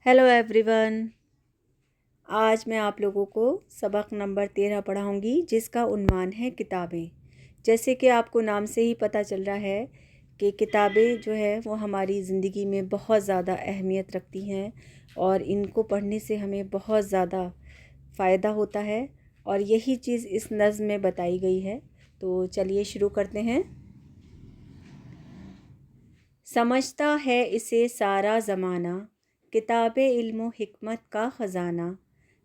Hello everyone. आज मैं आप लोगों को सबक नंबर 13 पढ़ाऊंगी जिसका उन्वान है किताबें। जैसे कि आपको नाम से ही पता चल रहा है कि किताबें जो है वो हमारी ज़िंदगी में बहुत ज़्यादा अहमियत रखती हैं और इनको पढ़ने से हमें बहुत ज़्यादा फ़ायदा होता है और यही चीज़ इस नज़्म में बताई गई है। तो चलिए शुरू करते हैं। समझता है इसे सारा ज़माना, किताब इल्म हिकमत का ख़जाना।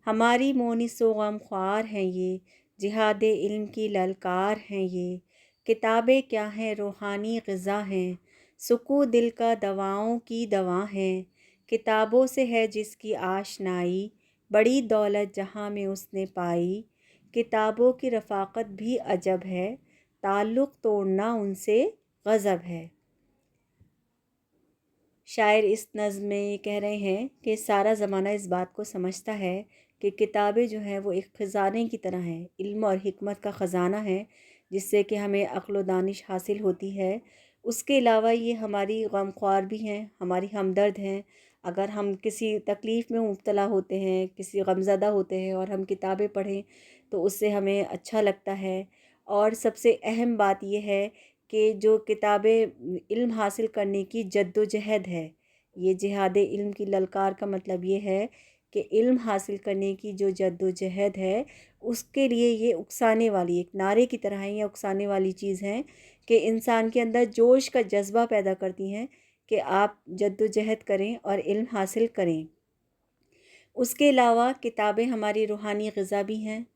हमारी मोनिसो गम ख्वार हैं ये, जिहाद इल्म की ललकार हैं ये। किताबें क्या हैं रूहानी ग़िज़ा हैं, सुकू दिल का दवाओं की दवा हैं। किताबों से है जिसकी आशनाई, बड़ी दौलत जहाँ में उसने पाई। किताबों की रफ़ाक़त भी अजब है, ताल्लुक़ तोड़ना उनसे गज़ब है। शायर इस नज़्म में ये कह रहे हैं कि सारा ज़माना इस बात को समझता है कि किताबें जो हैं वो एक ख़ज़ाने की तरह हैं, इल्म और हिकमत का ख़ज़ाना है जिससे कि हमें अक़्ल व दानिश हासिल होती है। उसके अलावा ये हमारी गमख्वार भी हैं, हमारी हमदर्द हैं। अगर हम किसी तकलीफ़ में मुब्तला होते हैं, किसी गमज़दा होते हैं और हम किताबें पढ़ें तो उससे हमें अच्छा लगता है। और सबसे अहम बात ये है कि जो किताबें इल्म हासिल करने की जद्दोजहद है, ये जिहाद इल्म की ललकार का मतलब ये है कि इल्म हासिल करने की जो जद्दोजहद है उसके लिए ये उकसाने वाली एक नारे की तरह है, या उकसाने वाली चीज़ है कि इंसान के अंदर जोश का जज्बा पैदा करती हैं कि आप जद्दोजहद करें और इल्म हासिल करें। उसके अलावा किताबें हमारी रूहानी ग़िज़ा भी हैं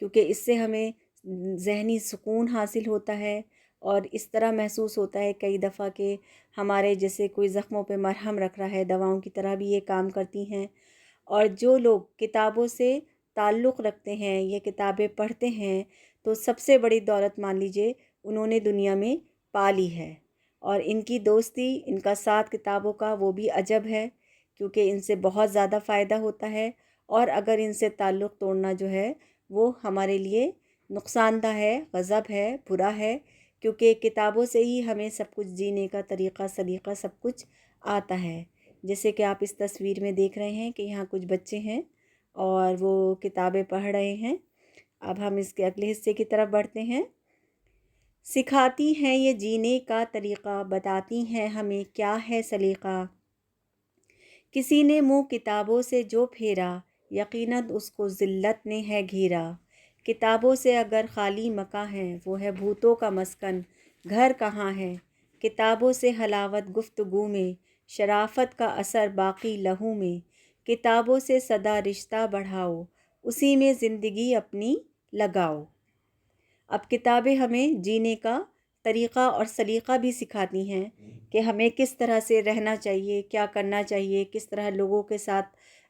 क्योंकि इससे हमें ज़हनी सुकून हासिल होता है और इस तरह महसूस होता है कई दफ़ा कि हमारे जैसे कोई ज़ख्मों पे मरहम रख रहा है, दवाओं की तरह भी ये काम करती हैं। और जो लोग किताबों से ताल्लुक़ रखते हैं, ये किताबें पढ़ते हैं, तो सबसे बड़ी दौलत मान लीजिए उन्होंने दुनिया में पा ली है। और इनकी दोस्ती, इनका साथ किताबों का वो भी अजब है क्योंकि इनसे बहुत ज़्यादा फ़ायदा होता है। और अगर इनसे ताल्लुक़ तोड़ना जो है वो हमारे लिए नुकसानदा है, गज़ब है, बुरा है, क्योंकि किताबों से ही हमें सब कुछ जीने का तरीक़ा सलीक़ा सब कुछ आता है। जैसे कि आप इस तस्वीर में देख रहे हैं कि यहाँ कुछ बच्चे हैं और वो किताबें पढ़ रहे हैं। अब हम इसके अगले हिस्से की तरफ बढ़ते हैं। सिखाती हैं ये जीने का तरीक़ा, बताती हैं हमें क्या है सलीक़ा। किसी ने मुँह किताबों से जो फेरा, यकीनन उसको ज़िल्लत ने है घेरा। किताबों से अगर खाली मकां है, वो है भूतों का मस्कन, घर कहाँ है। किताबों से हलावत गुफ्तगू में, शराफत का असर बाकी लहू में। किताबों से सदा रिश्ता बढ़ाओ, उसी में ज़िंदगी अपनी लगाओ। अब किताबें हमें जीने का तरीक़ा और सलीक़ा भी सिखाती हैं कि हमें किस तरह से रहना चाहिए, क्या करना चाहिए, किस तरह लोगों के साथ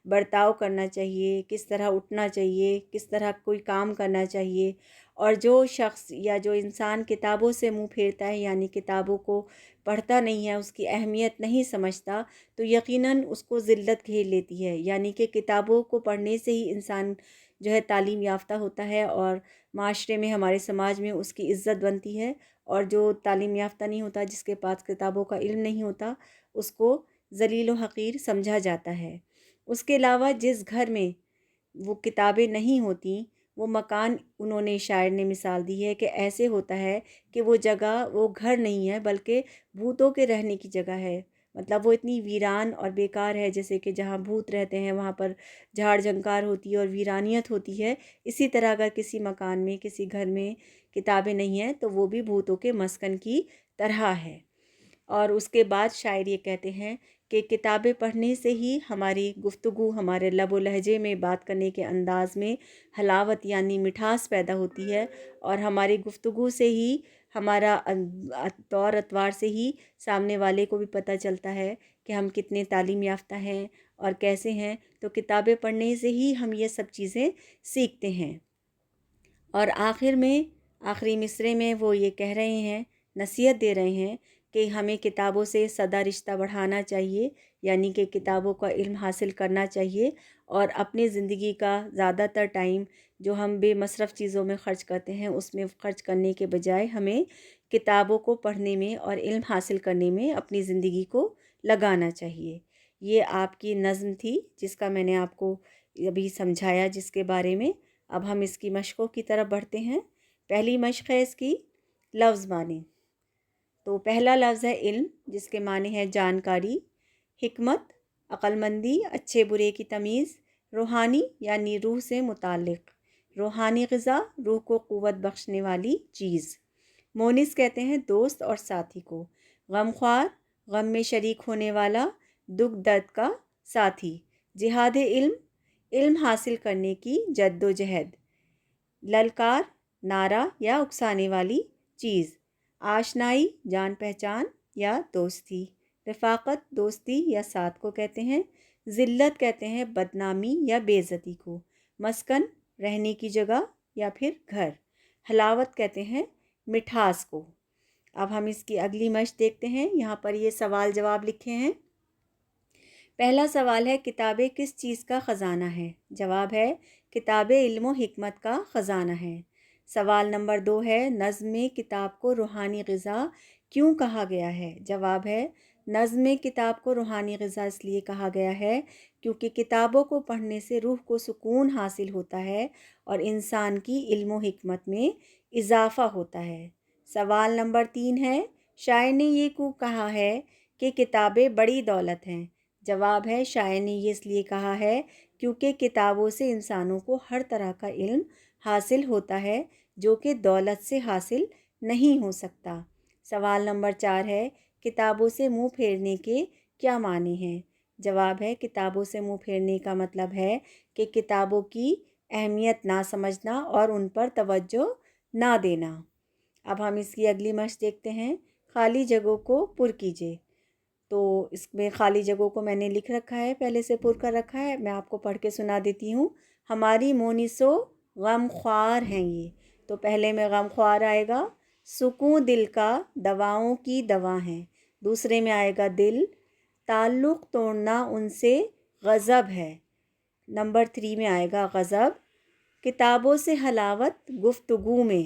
बर्ताव करना चाहिए, किस तरह उठना चाहिए, किस तरह कोई काम करना चाहिए। और जो शख्स या जो इंसान किताबों से मुंह फेरता है, यानी किताबों को पढ़ता नहीं है, उसकी अहमियत नहीं समझता, तो यकीनन उसको ज़िल्लत घेर लेती है। यानी कि किताबों को पढ़ने से ही इंसान जो है तालीम याफ्ता होता है और माशरे में, हमारे समाज में उसकी इज़्ज़त बनती है। और जो तालीम याफ्ता नहीं होता, जिसके पास किताबों का इल्म नहीं होता, उसको ज़लील व हक़ीर समझा जाता है। उसके अलावा जिस घर में वो किताबें नहीं होती, वो मकान, उन्होंने शायर ने मिसाल दी है कि ऐसे होता है कि वो जगह वो घर नहीं है बल्कि भूतों के रहने की जगह है। मतलब वो इतनी वीरान और बेकार है, जैसे कि जहाँ भूत रहते हैं वहाँ पर झाड़ झंकार होती है और वीरानियत होती है। इसी तरह अगर किसी मकान में, किसी घर में किताबें नहीं हैं तो वो भी भूतों के मस्कन की तरह है। और उसके बाद शायर ये कहते हैं कि किताबें पढ़ने से ही हमारी गुफ्तगू, हमारे लब व लहजे में, बात करने के अंदाज़ में हलावत यानी मिठास पैदा होती है। और हमारी गुफ्तगू से ही, हमारा तौर अतवार से ही सामने वाले को भी पता चलता है कि हम कितने तालीम याफ्ता हैं और कैसे हैं। तो किताबें पढ़ने से ही हम ये सब चीज़ें सीखते हैं। और आखिर में, आखिरी मिसरे में वो ये कह रहे हैं, नसीहत दे रहे हैं कि हमें किताबों से सदा रिश्ता बढ़ाना चाहिए, यानी कि किताबों का इल्म हासिल करना चाहिए। और अपनी ज़िंदगी का ज़्यादातर टाइम जो हम बेमसरफ़ चीज़ों में ख़र्च करते हैं, उसमें ख़र्च करने के बजाय हमें किताबों को पढ़ने में और इल्म हासिल करने में अपनी ज़िंदगी को लगाना चाहिए। یہ آپ کی نظم تھی جس کا میں نے آپ کو ابھی سمجھایا جس کے بارے میں۔ اب ہم اس کی مشقوں کی طرف بڑھتے ہیں۔ پہلی مشق ہے اس کی لفظ معنی۔ تو پہلا لفظ ہے علم، جس کے معنی ہے جانکاری، حکمت عقل مندی، اچھے برے کی تمیز، روحانی یعنی روح سے متعلق، روحانی غذا روح کو قوت بخشنے والی چیز۔ مونس کہتے ہیں دوست اور ساتھی کو۔ غمخوار غم میں شریک ہونے والا، دکھ درد کا ساتھی۔ جہاد علم علم حاصل کرنے کی جد و جہد۔ للکار نعرہ یا اکسانے والی چیز۔ آشنائی جان پہچان یا دوستی۔ رفاقت دوستی یا ساتھ کو کہتے ہیں۔ ذلت کہتے ہیں بدنامی یا بے عزتی کو۔ مسکن رہنے کی جگہ یا پھر گھر۔ حلاوت کہتے ہیں مٹھاس کو۔ اب ہم اس کی اگلی مشق دیکھتے ہیں۔ یہاں پر یہ سوال جواب لکھے ہیں۔ پہلا سوال ہے کتابیں کس چیز کا خزانہ ہے؟ جواب ہے کتابیں علم و حکمت کا خزانہ ہے۔ سوال نمبر 2 ہے نظم کتاب کو روحانی غذا کیوں کہا گیا ہے؟ جواب ہے نظم کتاب کو روحانی غذا اس لیے کہا گیا ہے کیونکہ کتابوں کو پڑھنے سے روح کو سکون حاصل ہوتا ہے اور انسان کی علم و حکمت میں اضافہ ہوتا ہے۔ سوال نمبر 3 ہے شاعر نے یہ کیوں کہا ہے کہ کتابیں بڑی دولت ہیں؟ جواب ہے شاعر نے یہ اس لیے کہا ہے کیونکہ کتابوں سے انسانوں کو ہر طرح کا علم حاصل ہوتا ہے جو کہ دولت سے حاصل نہیں ہو سکتا۔ سوال نمبر 4 ہے کتابوں سے منہ پھیرنے کے کیا معنی ہیں؟ جواب ہے کتابوں سے منہ پھیرنے کا مطلب ہے کہ کتابوں کی اہمیت نہ سمجھنا اور ان پر توجہ نہ دینا۔ اب ہم اس کی اگلی مشق دیکھتے ہیں۔ خالی جگہوں کو پر کیجیے۔ تو اس میں خالی جگہوں کو میں نے لکھ رکھا ہے، پہلے سے پر کر رکھا ہے، میں آپ کو پڑھ کے سنا دیتی ہوں۔ ہماری مونسو غم خوار ہیں یہ، تو پہلے میں غم خوار آئے گا۔ سکون دل کا دواؤں کی دوا ہیں، دوسرے میں آئے گا دل۔ تعلق توڑنا ان سے غضب ہے، نمبر 3 میں آئے گا غضب۔ کتابوں سے حلاوت گفتگو میں،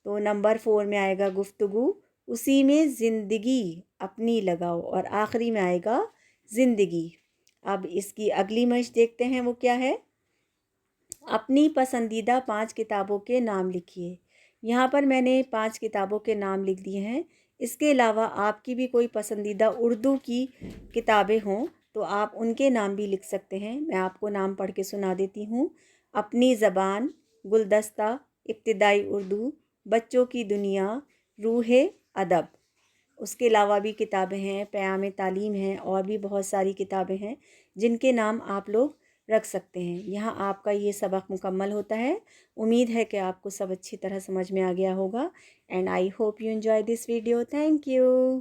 تو نمبر 4 میں آئے گا گفتگو۔ اسی میں زندگی اپنی لگاؤ، اور آخری میں آئے گا زندگی۔ اب اس کی اگلی مشق دیکھتے ہیں وہ کیا ہے۔ اپنی پسندیدہ 5 کتابوں کے نام لکھیے۔ یہاں پر میں نے 5 کتابوں کے نام لکھ دیے ہیں۔ اس کے علاوہ آپ کی بھی کوئی پسندیدہ اردو کی کتابیں ہوں تو آپ ان کے نام بھی لکھ سکتے ہیں۔ میں آپ کو نام پڑھ کے سنا دیتی ہوں۔ اپنی زبان، گلدستہ، ابتدائی اردو، بچوں کی دنیا، روح ادب۔ اس کے علاوہ بھی کتابیں ہیں، پیام تعلیم ہیں، اور بھی بہت ساری کتابیں ہیں جن کے نام آپ لوگ رکھ سکتے ہیں۔ یہاں آپ کا یہ سبق مکمل ہوتا ہے۔ امید ہے کہ آپ کو سب اچھی طرح سمجھ میں آ گیا ہوگا، and I hope you enjoy this video. Thank you.